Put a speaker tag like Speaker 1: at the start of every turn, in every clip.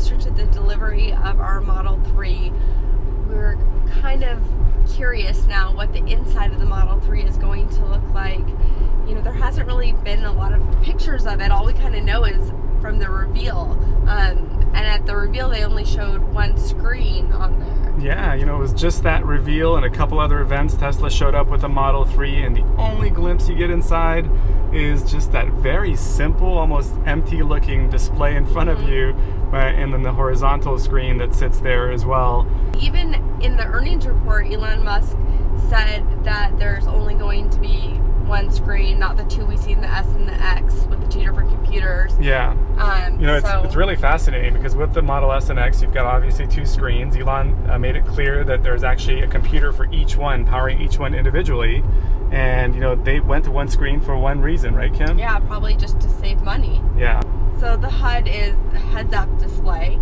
Speaker 1: closer to the delivery of our Model 3, we're kind of curious now what the inside of the Model 3 is going to look like. You know, there hasn't really been a lot of pictures of it. All we kind of know is from the reveal. And at the reveal, they only showed one screen on there.
Speaker 2: Yeah, you know, it was just that reveal and a couple other events. Tesla showed up with a Model 3, and the only glimpse you get inside is just that very simple, almost empty-looking display in front of you, and then the horizontal screen that sits there as well. Even
Speaker 1: in the earnings report, Elon Musk said that there's only going to be one screen, not the two we see in the S and the X with the two different computers.
Speaker 2: Yeah. You know, it's really fascinating because with the Model S and X, you've got obviously two screens. Elon made it clear that there's actually a computer for each one, powering each one individually. And, you know, they went to one screen for one reason, right, Kim?
Speaker 1: Yeah, probably just to save money.
Speaker 2: Yeah.
Speaker 1: So the HUD is a heads-up display.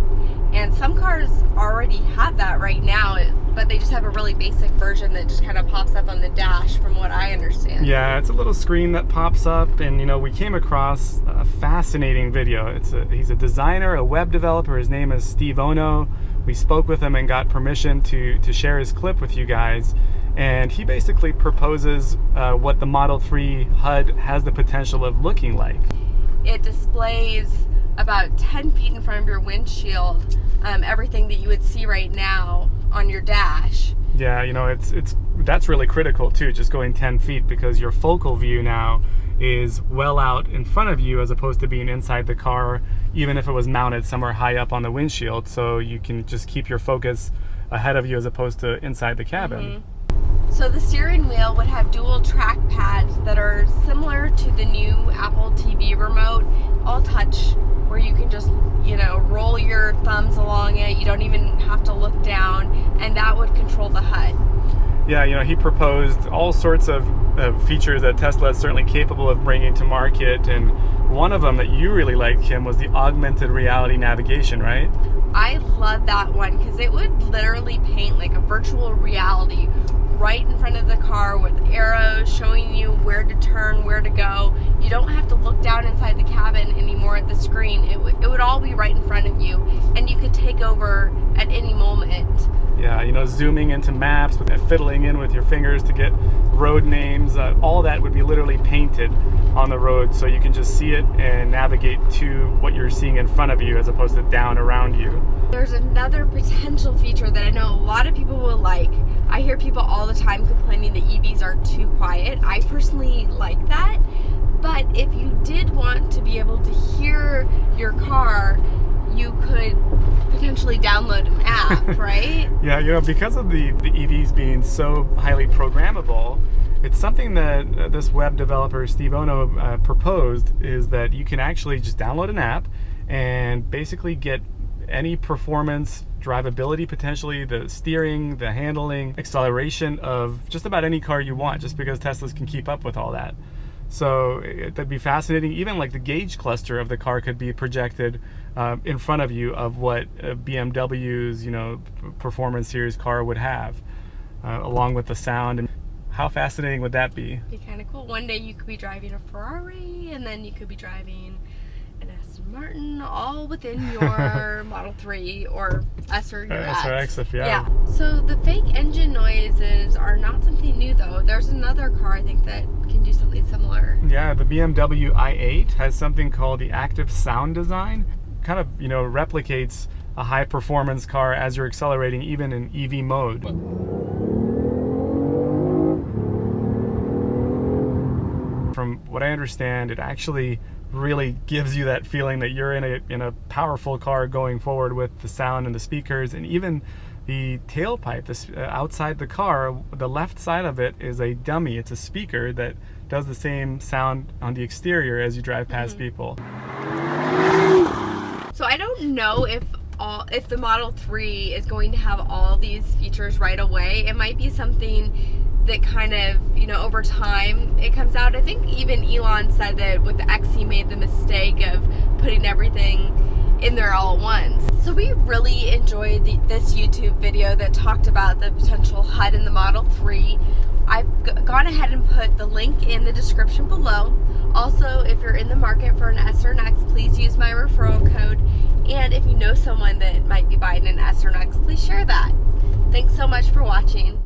Speaker 1: And some cars already have that right now, but they just have a really basic version that just kind of pops up on the dash, from what I understand.
Speaker 2: Yeah, it's a little screen that pops up, and you know, we came across a fascinating video. He's a designer, a web developer. His name is Steve Ono. We spoke with him and got permission to share his clip with you guys. And he basically proposes what the Model 3 HUD has the potential of looking like.
Speaker 1: It displays about 10 feet in front of your windshield, everything that you would see right now on your dash.
Speaker 2: Yeah, you know, that's really critical too, just going 10 feet, because your focal view now is well out in front of you as opposed to being inside the car, even if it was mounted somewhere high up on the windshield, so you can just keep your focus ahead of you as opposed to inside the cabin.
Speaker 1: So the steering wheel would have dual track pads that are similar to the new Apple TV remote, all touch, where you can just, you know, roll your thumbs along it. You don't even have to look down, and that would control the HUD.
Speaker 2: Yeah, you know, he proposed all sorts of features that Tesla is certainly capable of bringing to market, and one of them that you really liked, Kim, was the augmented reality navigation, right?
Speaker 1: I love that one because it would literally paint like a virtual reality right in front of the car with arrows showing you where to turn, where to go. You don't have to look down inside the cabin anymore at the screen. It would all be right in front of you, and you could take over at any moment.
Speaker 2: Yeah, you know, zooming into maps, fiddling in with your fingers to get road names, all that would be literally painted on the road, so you can just see it and navigate to what you're seeing in front of you as opposed to down around you.
Speaker 1: There's another potential feature that I know a lot of people will like. I hear people all the time complaining that EVs are too quiet. I personally like that, but if you did want to be able to hear your car, you could potentially download an app, right?
Speaker 2: Yeah, you know, because of the EVs being so highly programmable, it's something that this web developer, Steve Ono, proposed, is that you can actually just download an app and basically get any performance, drivability potentially, the steering, the handling, acceleration of just about any car you want, just because Teslas can keep up with all that. So that'd be fascinating. Even like the gauge cluster of the car could be projected in front of you of what BMW's, you know, performance series car would have, along with the sound. And how fascinating would that be?
Speaker 1: It'd be kind of cool. One day you could be driving a Ferrari, and then you could be driving an Aston Martin, all within your Model 3 or S or your X.
Speaker 2: Yeah.
Speaker 1: So the fake engine noises are not something new, though. There's another car, I think, that can do something similar.
Speaker 2: Yeah, the BMW i8 has something called the active sound design. Kind of, you know, replicates a high performance car as you're accelerating, even in EV mode. From what I understand, it actually really gives you that feeling that you're in a powerful car going forward with the sound and the speakers, and even the tailpipe outside the car. The left side of it is a dummy. It's a speaker that does the same sound on the exterior as you drive past people.
Speaker 1: So I don't know if the Model 3 is going to have all these features right away. It might be something that kind of, you know, over time it comes out. I think even Elon said that with the X he made the mistake of putting everything in there all at once. So we really enjoyed this YouTube video that talked about the potential HUD in the Model 3. I've gone ahead and put the link in the description below. Also, if you're in the market for an S or an X, please use my referral code. And if you know know someone that might be buying an S or an X, please share that. Thanks so much for watching.